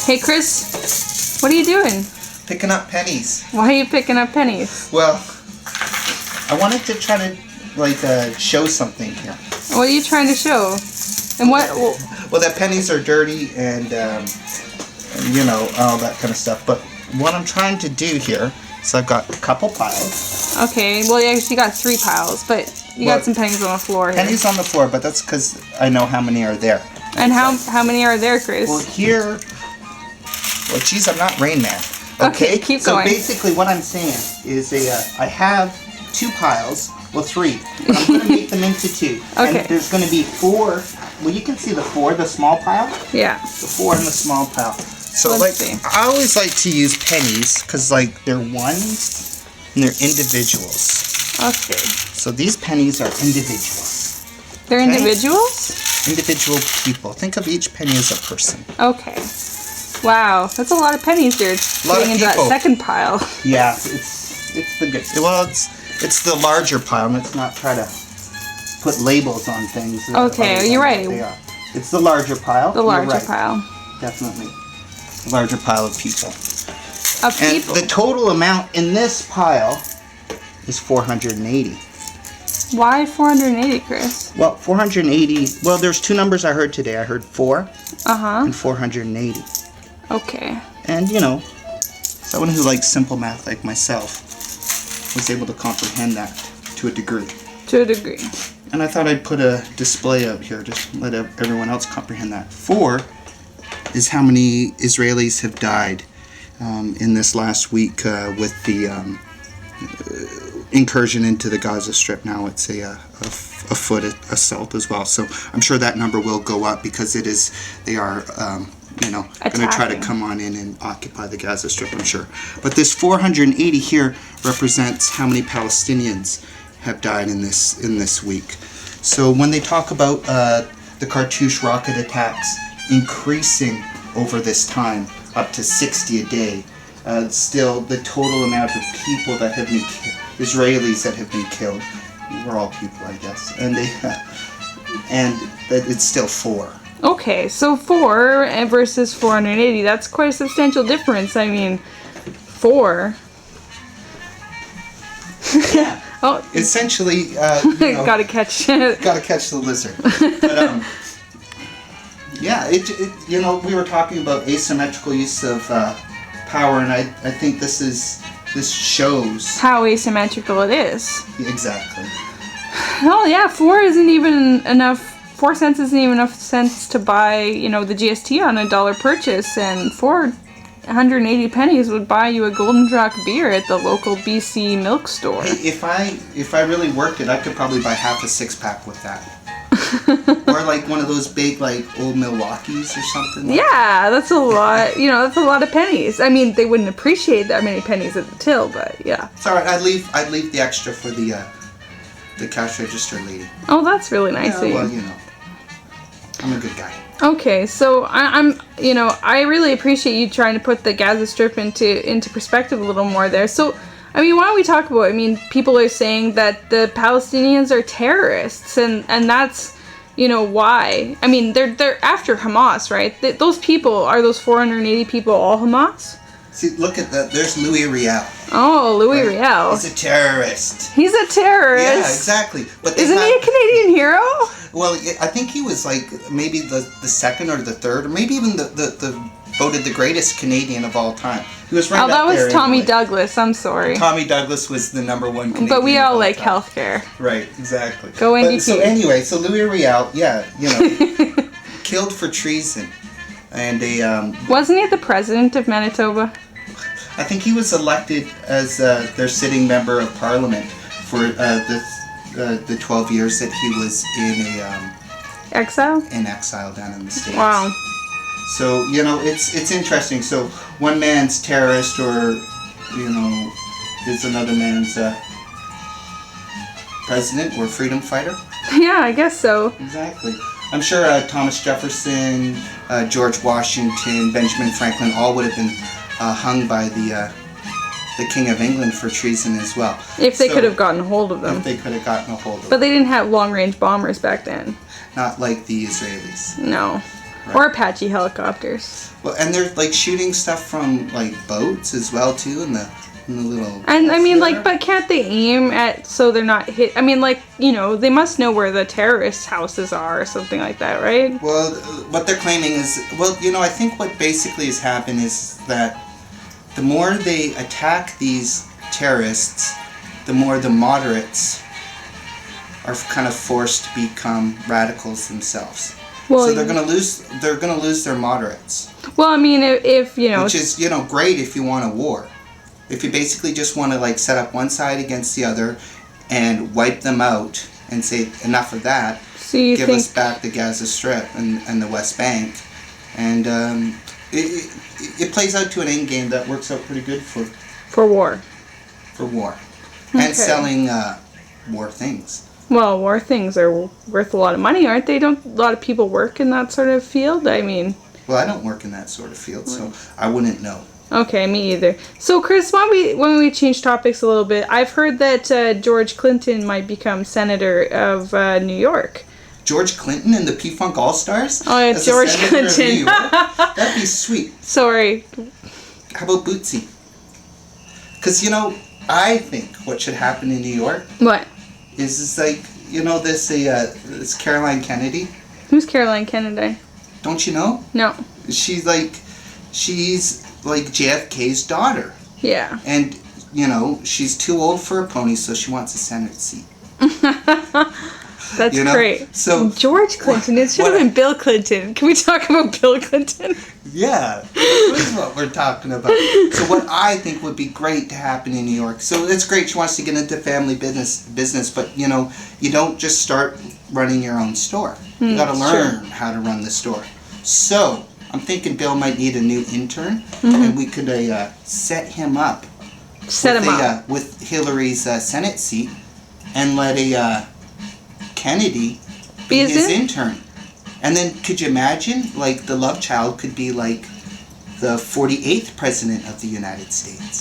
Hey, Chris, what are you doing? Picking up pennies. Why are you picking up pennies? Well, I wanted to try to show something here. What are you trying to show? And what? Well, that pennies are dirty and you know, all that kind of stuff. But what I'm trying to do here is I've got a couple piles. Okay, well, you actually got 3 piles, but you got some pennies on the floor here. Pennies on the floor, but that's because I know how many are there. And how many are there, Chris? Well, here. Well, geez, I'm not Rain Man. Okay, keep going. So basically, what I'm saying is I have 2 piles. Well, 3. But I'm going to make them into 2. Okay. And there's going to be 4. Well, you can see the 4, the small pile. Yeah. The 4 in the small pile. So, Let's see. I always like to use pennies because, they're ones and they're individuals. Okay. So these pennies are individuals. They're okay? individuals? Individual people. Think of each penny as a person. Okay. Wow, that's a lot of pennies you're putting into that second pile. Yeah, it's the good. Well, it's the larger pile. Let's not try to put labels on things. Okay, you're right. They are. It's the larger pile. The larger pile. Definitely. The larger pile of people. Of people. And the total amount in this pile is 480. Why 480, Chris? Well, 480. Well, there's 2 numbers I heard today. I heard 4 and 480. Okay. And, you know, someone who likes simple math like myself was able to comprehend that to a degree. To a degree. And I thought I'd put a display up here just to let everyone else comprehend that. 4 is how many Israelis have died in this last week with the incursion into the Gaza Strip. Now it's a foot assault as well. So I'm sure that number will go up because they are you know, going to try to come on in and occupy the Gaza Strip, I'm sure. But this 480 here represents how many Palestinians have died in this week. So when they talk about the Cartouche rocket attacks increasing over this time, up to 60 a day, still the total amount of people that have been Israelis that have been killed, we're all people, I guess, and it's still 4. Okay, so 4 versus 480, that's quite a substantial difference. I mean, 4. Yeah. Oh, essentially, you know, gotta catch the lizard. But yeah, you know, we were talking about asymmetrical use of power, and I think this shows how asymmetrical it is. Exactly. Oh yeah, 4 isn't even enough. 4 cents isn't even enough cents to buy, you know, the GST on a $1 purchase, and 480 pennies would buy you a Golden Drac beer at the local BC milk store. Hey, if I really worked it, I could probably buy half a 6-pack with that. Or like one of those big old Milwaukees or something. Yeah, that's a lot. You know, that's a lot of pennies. I mean, they wouldn't appreciate that many pennies at the till, but yeah. It's alright. I'd leave the extra for the cash register lady. Oh, that's really nice of you. Well, you know, I'm a good guy. Okay, so I'm, you know, I really appreciate you trying to put the Gaza Strip into perspective a little more there. So, I mean, why don't we talk about it? I mean, people are saying that the Palestinians are terrorists, and that's, you know, why. I mean, they're after Hamas, right? Those 480 people all Hamas? See, look at that. There's Louis Riel. Oh, Louis Riel. He's a terrorist. He's a terrorist. Yeah, exactly. But isn't he a Canadian hero? Well, I think he was maybe the second or the third, or maybe even the voted the greatest Canadian of all time. He was right up there. Oh, that was Tommy Douglas. I'm sorry. Tommy Douglas was the #1 Canadian. But we all like healthcare. Right, exactly. Go NDP. So anyway, so Louis Riel, yeah, you know, killed for treason, and wasn't he the president of Manitoba? I think he was elected as their sitting member of parliament for the 12 years that he was in exile. In exile down in the States. Wow. So, you know, it's interesting. So one man's terrorist, or, you know, is another man's president or freedom fighter. Yeah, I guess so. Exactly. I'm sure Thomas Jefferson, George Washington, Benjamin Franklin all would have been hung by the King of England for treason as well. If they could have gotten a hold of them. If they could have gotten a hold of them. But they didn't have long-range bombers back then. Not like the Israelis. No. Right. Or Apache helicopters. Well, and they're like shooting stuff from like boats as well too, in the little. And I mean, like, but can't they aim at so they're not hit? I mean, like, they must know where the terrorist houses are or something like that, right? Well, what they're claiming is, I think what basically has happened is that the more they attack these terrorists, the more the moderates are kind of forced to become radicals themselves. Well, so they're gonna lose their moderates. Well, I mean, if which is great if you want a war. If you basically just want to like set up one side against the other and wipe them out and say enough of that, so give us back the Gaza Strip and the West Bank, and it plays out to an end game that works out pretty good for war. For war, okay. And selling war things. Well, war things are worth a lot of money, aren't they? Don't a lot of people work in that sort of field? I mean. Well, I don't work in that sort of field, so I wouldn't know. Okay, me either. So, Chris, when we change topics a little bit, I've heard that George Clinton might become senator of New York. George Clinton and the P-Funk All-Stars? Oh, yeah, George Clinton. That'd be sweet. Sorry. How about Bootsy? Because, I think what should happen in New York... What? Is like, this Caroline Kennedy. Who's Caroline Kennedy? Don't you know? No. She's like JFK's daughter. Yeah. And, she's too old for a pony, so she wants a Senate seat. That's great. So George Clinton. It should have been Bill Clinton. Can we talk about Bill Clinton? Yeah, that's what we're talking about. So what I think would be great to happen in New York. So it's great she wants to get into family business, but you don't just start running your own store. You got to learn how to run the store. So I'm thinking Bill might need a new intern, and we could set him up. With Hillary's Senate seat, and let a Kennedy be his intern. And then could you imagine, like, the Lovechild could be like the 48th president of the United States?